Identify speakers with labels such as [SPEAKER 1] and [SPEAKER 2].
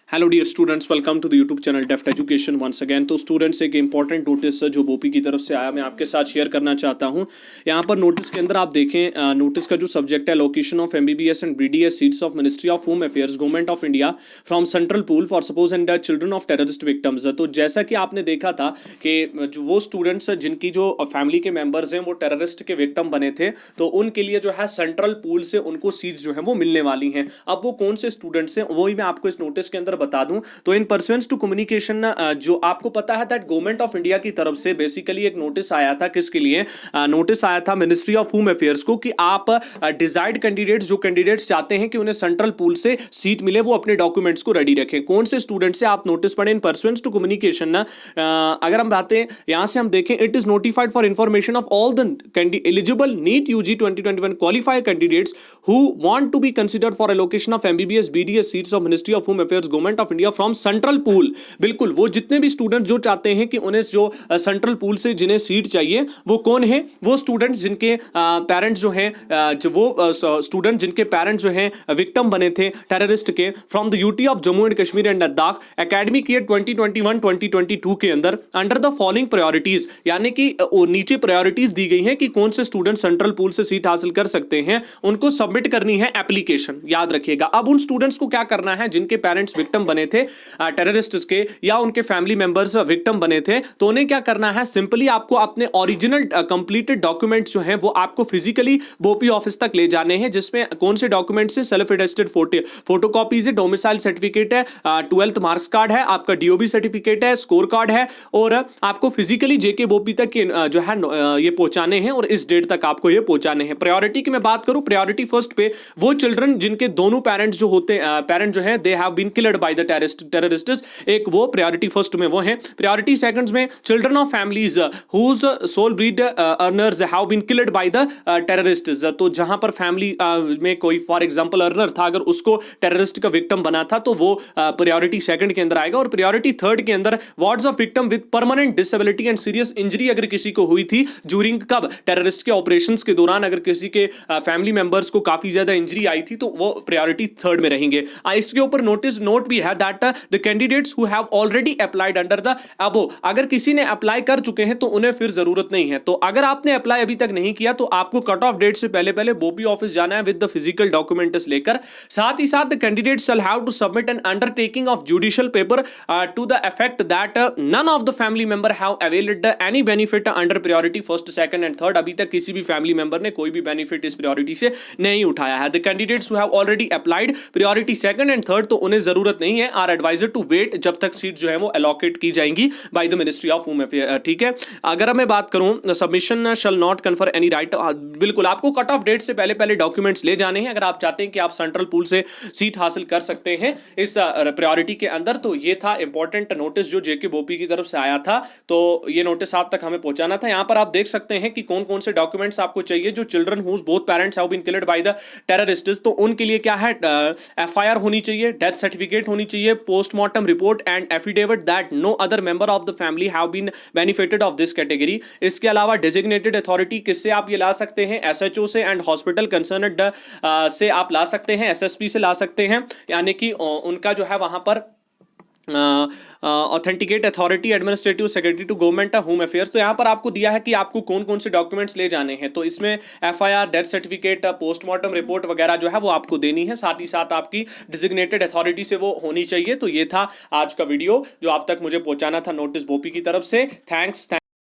[SPEAKER 1] Hello dear students, welcome to the YouTube channel deft education once again. तो students, एक important notice जो बोपी की तरफ से आया मैं आपके साथ शेयर करना चाहता हूं। यहां पर नोटिस के अंदर आप देखें, नोटिस का जो सब्जेक्ट है location of MBBS and BDS seats of ministry of home affairs government of India from central pool for suppose and children of terrorist victims. तो जैसा कि आपने देखा था कि जो वो स्टूडेंट्स जिनकी जो फैमिली के मेंबर्स हैं वो टेररिस्ट के विक्टम बने थे, तो उनके लिए जो है सेंट्रल पूल से उनको सीट्स जो है वो मिलने वाली हैं। अब वो कौन से स्टूडेंट्स हैं वही मैं आपको इस नोटिस के अंदर बता दूं। तो इन परसुएंस टू कम्युनिकेशन, जो आपको पता है दैट गवर्नमेंट ऑफ इंडिया की तरफ से बेसिकली एक नोटिस आया था। किसके लिए नोटिस आया था? मिनिस्ट्री ऑफ होम अफेयर्स को, कि आप डिजायर्ड कैंडिडेट्स, जो कैंडिडेट्स चाहते हैं कि उन्हें सेंट्रल पूल से सीट मिले, वो अपने डॉक्यूमेंट्स को रेडी रखें। कौन से स्टूडेंट्स से आप नोटिस पढ़े? इन परसुएंस टू कम्युनिकेशन ना, अगर हम बातें यहां से हम देखें, it is notified for information of all the eligible NEET UG 2021 qualified candidates who want to be considered for allocation of MBBS BDS seats of ministry of home affairs government of India from central pool. बिल्कुल, वो जितने भी student जो चाहते हैं कि उन्हें जो सेंट्रल पूल से जिन्हें सीट चाहिए, वो कौन है? वो स्टूडेंट्स जिनके पेरेंट्स जो हैं, जो वो स्टूडेंट जिनके पेरेंट्स जो हैं विक्टिम बने थे टेररिस्ट के, from the UT of Jammu and Kashmir and Ladakh academic year 2021-2022 के अंदर अंडर द फॉलोइंग प्रायोरिटीज, यानी कि नीचे प्रायोरिटीज दी गई हैं कि कौन से स्टूडेंट सेंट्रल पूल से सीट हासिल कर सकते हैं। उनको सबमिट करनी है एप्लीकेशन, याद रखिएगा। अब उन स्टूडेंट्स को क्या करना है जिनके पेरेंट्स विक्टिम बने थे टेररिस्ट्स के, या उनके फैमिली मेंबर्स विक्टिम बने थे, तो उन्हें क्या करना है? सिंपली आपको अपने ओरिजिनल कंप्लीटेड डॉक्यूमेंट्स जो हैं वो आपको फिजिकली बोपी ऑफिस तक ले जाने हैं। जिसमें कौन से डॉक्यूमेंट्स है? सेल्फ अटेस्टेड फोटोकॉपीज है, डोमिसाइल सर्टिफिकेट है, 12th मार्क्स कार्ड है, आपका डीओबी सर्टिफिकेट है, स्कोर कार्ड है, और आपको फिजिकली जेके बोपी तक जो है ये पहुंचाने हैं, और इस डेट तक आपको ये पहुंचाने हैं। प्रायोरिटी की मैं बात करूं, प्रायोरिटी फर्स्ट पे वो चिल्ड्रन जिनके दोनों पेरेंट्स जो होते पेरेंट जो है they have been killed by the terrorists, एक वो प्रायोरिटी फर्स्ट में वो है। प्रायोरिटी सेकंड्स में children of families whose sole bread earners have been killed by the terrorists. तो जहां पर फैमिली में कोई फॉर एग्जांपल अर्नर था, अगर उसको टेररिस्ट का विक्टिम बना था, तो वो प्रायोरिटी सेकंड के अंदर आएगा। और प्रायोरिटी थर्ड के अंदर wards of victim with permanent disability and serious injury, अगर किसी को हुई थी ड्यूरिंग कब टेररिस्ट के ऑपरेशंस के दौरान, अगर किसी के फैमिली मेंबर्स को काफी ज्यादा इंजरी आई थी, तो वो प्रायोरिटी थर्ड में रहेंगे। इसके ऊपर नोट भी है that the candidates who have already applied under the above, अगर किसी ने अप्लाई कर चुके हैं तो उन्हें फिर जरूरत नहीं है। तो अगर आपने अप्लाई अभी तक नहीं किया, तो आपको कट ऑफ डेट से पहले पहले बोपी ऑफिस जाना है विद द फिजिकल डॉक्यूमेंट्स लेकर। साथ ही साथ the candidate shall have to submit an undertaking of judicial paper to the effect that none of the family member have availed any benefit under priority first, second and third. अभी तक किसी भी family member ने कोई भी benefit इस priority से नहीं उठाया है। The candidates who have already applied priority second and third, तो उन्हें जरूरत नहीं है, आर एडवाइजर टू वेट जब तक सीट जो है वो अलॉकेट की जाएंगी by the ministry of home affair. ठीक है। अगर मैं बात करूं, submission shall not confer any right, बिल्कुल आपको कट ऑफ डेट से पहले पहले डॉक्यूमेंट्स ले जाने हैं अगर आप चाहते हैं कि आप सेंट्रल पूल से सीट हासिल कर सकते हैं इस प्रायोरिटी के अंदर। तो ये था इंपॉर्टेंट नोटिस जो जेके बोपी की तरफ से आया था, तो ये नोटिस आप तक हमें पहुंचाना था। यहां पर आप देख सकते हैं कि कौन कौन से डॉक्यूमेंट्स आपको चाहिए। जो children whose both parents have been killed by the terrorists, तो उनके लिए क्या है? एफआईआर होनी चाहिए, डेथ सर्टिफिकेट होनी चाहिए, postmortem report and affidavit that no other member of the family have been benefited of this category. इसके अलावा डेजिग्नेटेड अथॉरिटी किससे आप ये ला सकते हैं? एसएचओ से एंड हॉस्पिटल कंसर्न्ड से आप ला सकते हैं, एसएसपी से ला सकते हैं, यानी कि उनका जो है वहां पर authenticate authority administrative secretary to government home affairs. तो यहाँ पर आपको दिया है कि आपको कौन कौन से डॉक्यूमेंट्स ले जाने हैं। तो इसमें FIR, death certificate, postmortem report वगैरह जो है वो आपको देनी है। साथ ही साथ आपकी डिजिग्नेटेड अथॉरिटी से वो होनी चाहिए। तो ये था आज का वीडियो जो आप तक मुझे पहुंचाना था नोटिस बोपी की तरफ से। थैंक्स।